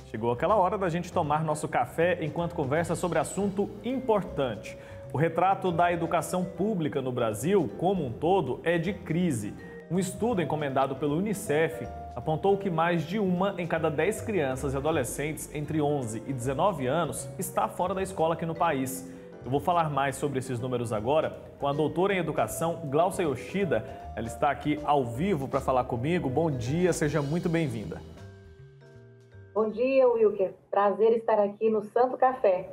Chegou aquela hora da gente tomar nosso café enquanto conversa sobre assunto importante. O retrato da educação pública no Brasil, como um todo, é de crise. Um estudo encomendado pelo Unicef apontou que mais de uma em cada 10 crianças e adolescentes entre 11 e 19 anos está fora da escola aqui no país. Eu vou falar mais sobre esses números agora com a doutora em educação, Glaucia Yoshida. Ela está aqui ao vivo para falar comigo. Bom dia, seja muito bem-vinda. Bom dia, Wilker. Prazer estar aqui no Santo Café.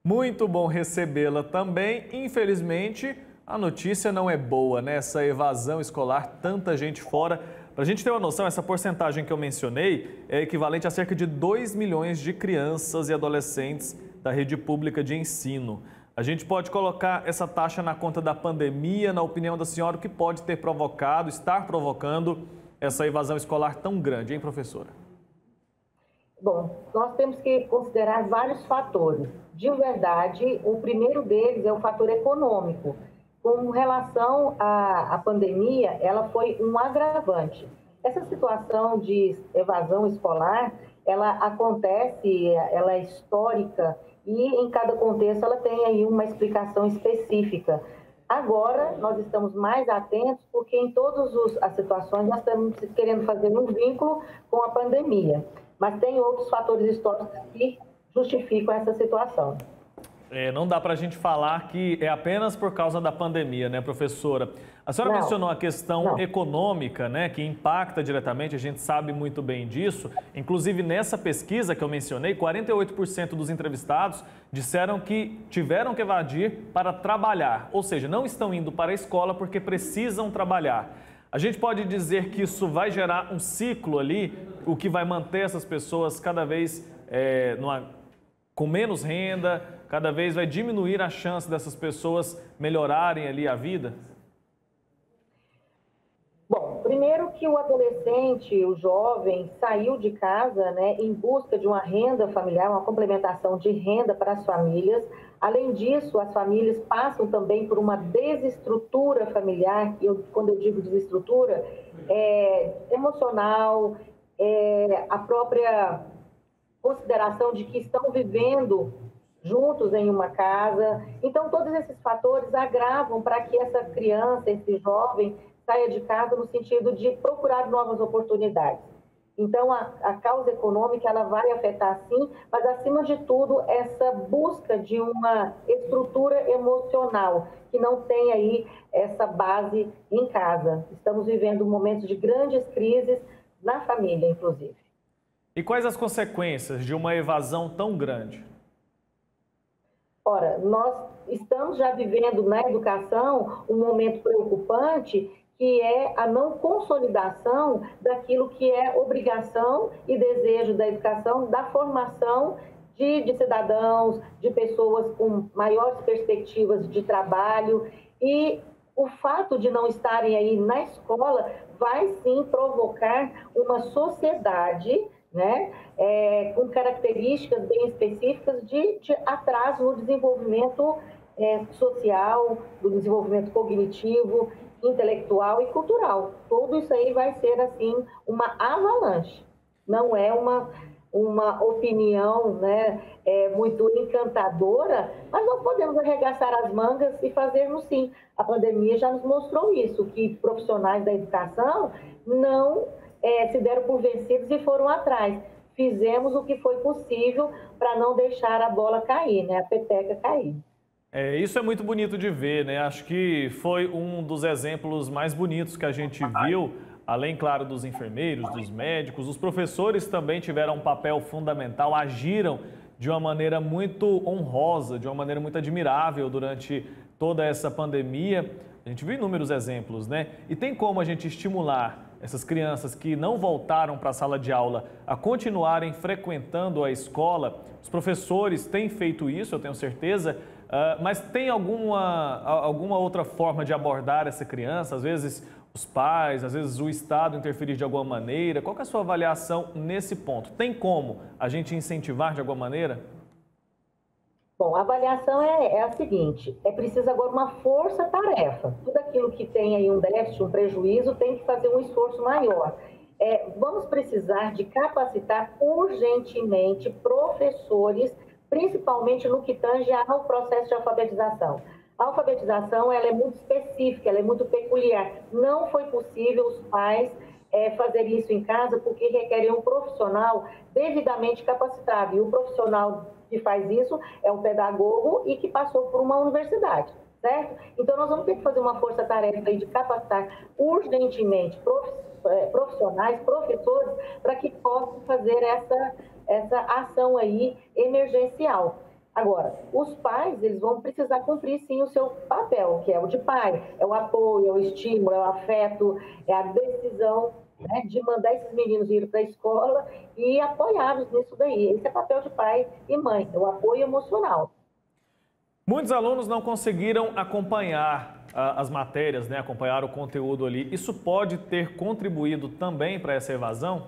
Muito bom recebê-la também. Infelizmente, a notícia não é boa, né? Essa evasão escolar, tanta gente fora. Para a gente ter uma noção, essa porcentagem que eu mencionei é equivalente a cerca de 2 milhões de crianças e adolescentes da rede pública de ensino. A gente pode colocar essa taxa na conta da pandemia, na opinião da senhora, o que pode ter provocado, estar provocando essa evasão escolar tão grande, hein, professora? Bom, nós temos que considerar vários fatores. De verdade, o primeiro deles é o fator econômico. Com relação à pandemia, ela foi um agravante. Essa situação de evasão escolar, ela acontece, ela é histórica e em cada contexto ela tem aí uma explicação específica. Agora, nós estamos mais atentos porque em todas as situações nós estamos querendo fazer um vínculo com a pandemia. Mas tem outros fatores históricos que justificam essa situação. Não dá para a gente falar que é apenas por causa da pandemia, né, professora? A senhora mencionou a questão econômica, né, que impacta diretamente, a gente sabe muito bem disso. Inclusive, nessa pesquisa que eu mencionei, 48% dos entrevistados disseram que tiveram que evadir para trabalhar, ou seja, não estão indo para a escola porque precisam trabalhar. A gente pode dizer que isso vai gerar um ciclo ali, o que vai manter essas pessoas cada vez com menos renda, cada vez vai diminuir a chance dessas pessoas melhorarem ali a vida? Bom, primeiro que o adolescente, o jovem, saiu de casa, né, em busca de uma renda familiar, uma complementação de renda para as famílias. Além disso, as famílias passam também por uma desestrutura familiar, e quando eu digo desestrutura, emocional, a própria consideração de que estão vivendo juntos em uma casa. Então, todos esses fatores agravam para que essa criança, esse jovem, saia de casa no sentido de procurar novas oportunidades. Então, a causa econômica ela vai afetar sim, mas acima de tudo, essa busca de uma estrutura emocional, que não tem aí essa base em casa. Estamos vivendo momentos de grandes crises na família, inclusive. E quais as consequências de uma evasão tão grande? Ora, nós estamos já vivendo na educação um momento preocupante, que é a não consolidação daquilo que é obrigação e desejo da educação, da formação de cidadãos, de pessoas com maiores perspectivas de trabalho. E o fato de não estarem aí na escola vai sim provocar uma sociedade, né, com características bem específicas de atraso no desenvolvimento social, do desenvolvimento cognitivo, intelectual e cultural. Tudo isso aí vai ser, assim, uma avalanche. Não é uma opinião, né, muito encantadora, mas nós podemos arregaçar as mangas e fazermos sim. A pandemia já nos mostrou isso, que profissionais da educação não se deram por vencidos e foram atrás. Fizemos o que foi possível para não deixar a bola cair, né, a peteca cair. Isso é muito bonito de ver, né? Acho que foi um dos exemplos mais bonitos que a gente viu, além, claro, dos enfermeiros, dos médicos. Os professores também tiveram um papel fundamental, agiram de uma maneira muito honrosa, de uma maneira muito admirável durante toda essa pandemia. A gente viu inúmeros exemplos, né? E tem como a gente estimular essas crianças que não voltaram para a sala de aula a continuarem frequentando a escola? Os professores têm feito isso, eu tenho certeza, mas tem alguma outra forma de abordar essa criança? Às vezes os pais, às vezes o Estado interferir de alguma maneira. Qual que é a sua avaliação nesse ponto? Tem como a gente incentivar de alguma maneira? Bom, a avaliação é a seguinte, é preciso agora uma força-tarefa. Tudo aquilo que tem aí um déficit, um prejuízo, tem que fazer um esforço maior. vamos precisar de capacitar urgentemente professores, principalmente no que tange ao processo de alfabetização. A alfabetização ela é muito específica, ela é muito peculiar. Não foi possível os pais fazer isso em casa porque requer um profissional devidamente capacitado. E o profissional que faz isso é um pedagogo e que passou por uma universidade, certo? Então, nós vamos ter que fazer uma força-tarefa aí de capacitar urgentemente profissionais, professores, para que possam fazer essa ação aí emergencial. Agora, os pais, eles vão precisar cumprir, sim, o seu papel, que é o de pai, é o apoio, é o estímulo, é o afeto, é a decisão, né, de mandar esses meninos ir para a escola e apoiá-los nisso daí. Esse é papel de pai e mãe, é o apoio emocional. Muitos alunos não conseguiram acompanhar as matérias, né, acompanhar o conteúdo ali. Isso pode ter contribuído também para essa evasão?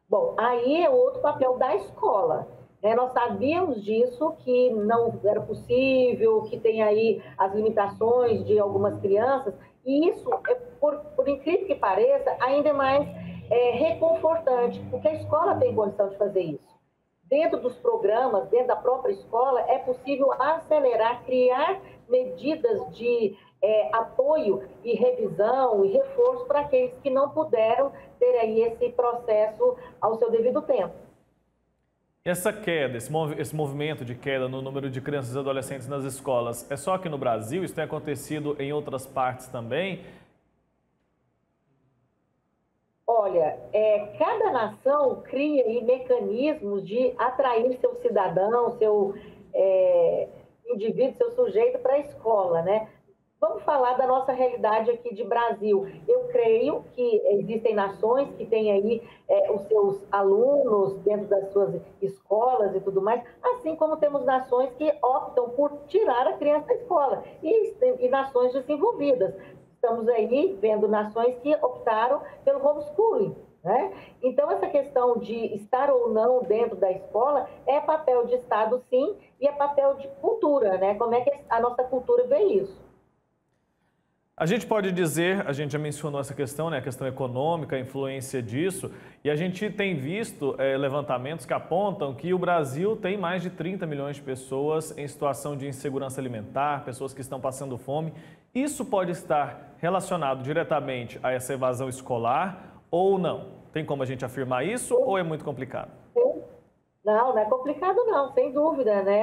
Bom, aí é outro papel da escola. Nós sabíamos disso, que não era possível, que tem aí as limitações de algumas crianças, e isso, por incrível que pareça, ainda é mais reconfortante, porque a escola tem condição de fazer isso. Dentro dos programas, dentro da própria escola, é possível acelerar, criar medidas de apoio e revisão e reforço para aqueles que não puderam ter aí esse processo ao seu devido tempo. Essa queda, esse movimento de queda no número de crianças e adolescentes nas escolas, é só aqui no Brasil? Isso tem acontecido em outras partes também? Olha, cada nação cria aí mecanismos de atrair seu cidadão, seu indivíduo, seu sujeito para a escola, né? Vamos falar da nossa realidade aqui de Brasil. Eu creio que existem nações que têm aí os seus alunos dentro das suas escolas e tudo mais, assim como temos nações que optam por tirar a criança da escola e nações desenvolvidas. Estamos aí vendo nações que optaram pelo homeschooling, né? Então, essa questão de estar ou não dentro da escola é papel de Estado, sim, e é papel de cultura, né? Como é que a nossa cultura vê isso? A gente pode dizer, a gente já mencionou essa questão, né, a questão econômica, a influência disso, e a gente tem visto levantamentos que apontam que o Brasil tem mais de 30 milhões de pessoas em situação de insegurança alimentar, pessoas que estão passando fome. Isso pode estar relacionado diretamente a essa evasão escolar ou não? Tem como a gente afirmar isso ou é muito complicado? Não é complicado não, sem dúvida, né?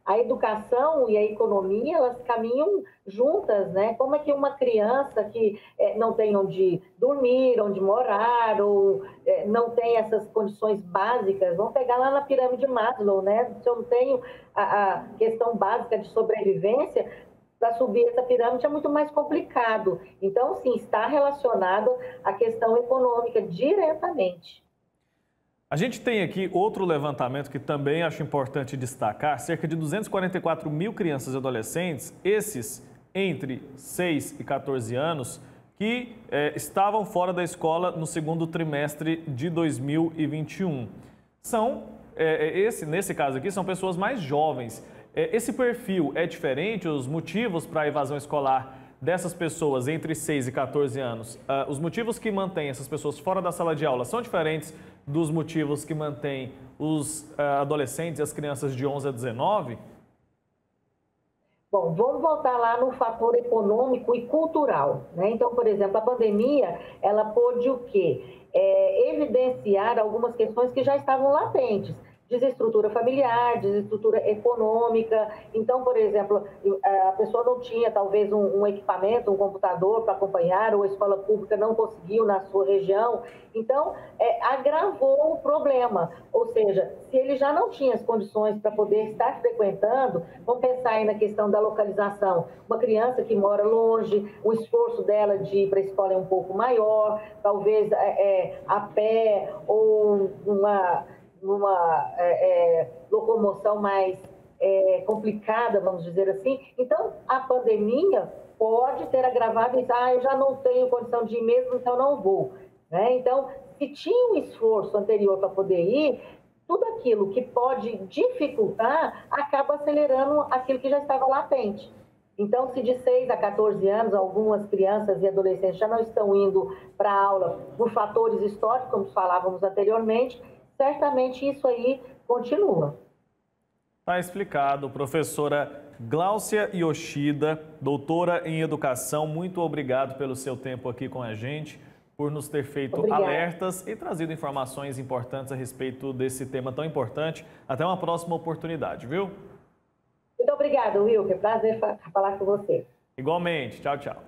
A educação e a economia, elas caminham juntas, né? Como é que uma criança que não tem onde dormir, onde morar, ou não tem essas condições básicas, vamos pegar lá na pirâmide Maslow, né? Se eu não tenho a questão básica de sobrevivência, para subir essa pirâmide é muito mais complicado. Então, sim, está relacionado à questão econômica diretamente. A gente tem aqui outro levantamento que também acho importante destacar, cerca de 244 mil crianças e adolescentes, esses entre 6 e 14 anos, que estavam fora da escola no segundo trimestre de 2021. Nesse caso aqui, são pessoas mais jovens. Esse perfil é diferente? Os motivos para a evasão escolar dessas pessoas entre 6 e 14 anos, os motivos que mantêm essas pessoas fora da sala de aula são diferentes dos motivos que mantêm os adolescentes e as crianças de 11 a 19? Bom, vamos voltar lá no fator econômico e cultural, né? Então, por exemplo, a pandemia, ela pôde o quê? Evidenciar algumas questões que já estavam latentes. Desestrutura familiar, desestrutura econômica. Então, por exemplo, a pessoa não tinha talvez um equipamento, um computador para acompanhar, ou a escola pública não conseguiu na sua região. Então, agravou o problema. Ou seja, se ele já não tinha as condições para poder estar frequentando, vamos pensar aí na questão da localização. Uma criança que mora longe, o esforço dela de ir para a escola é um pouco maior, talvez a pé ou numa locomoção mais complicada, vamos dizer assim. Então, a pandemia pode ter agravado isso. Eu já não tenho condição de ir mesmo, então não vou, né? Então, se tinha um esforço anterior para poder ir, tudo aquilo que pode dificultar acaba acelerando aquilo que já estava latente. Então, se de 6 a 14 anos, algumas crianças e adolescentes já não estão indo para a aula por fatores históricos, como falávamos anteriormente, certamente isso aí continua. Está explicado, professora Gláucia Yoshida, doutora em educação, muito obrigado pelo seu tempo aqui com a gente, por nos ter feito alertas e trazido informações importantes a respeito desse tema tão importante. Até uma próxima oportunidade, viu? Muito obrigada, Wilker. Prazer falar com você. Igualmente. Tchau, tchau.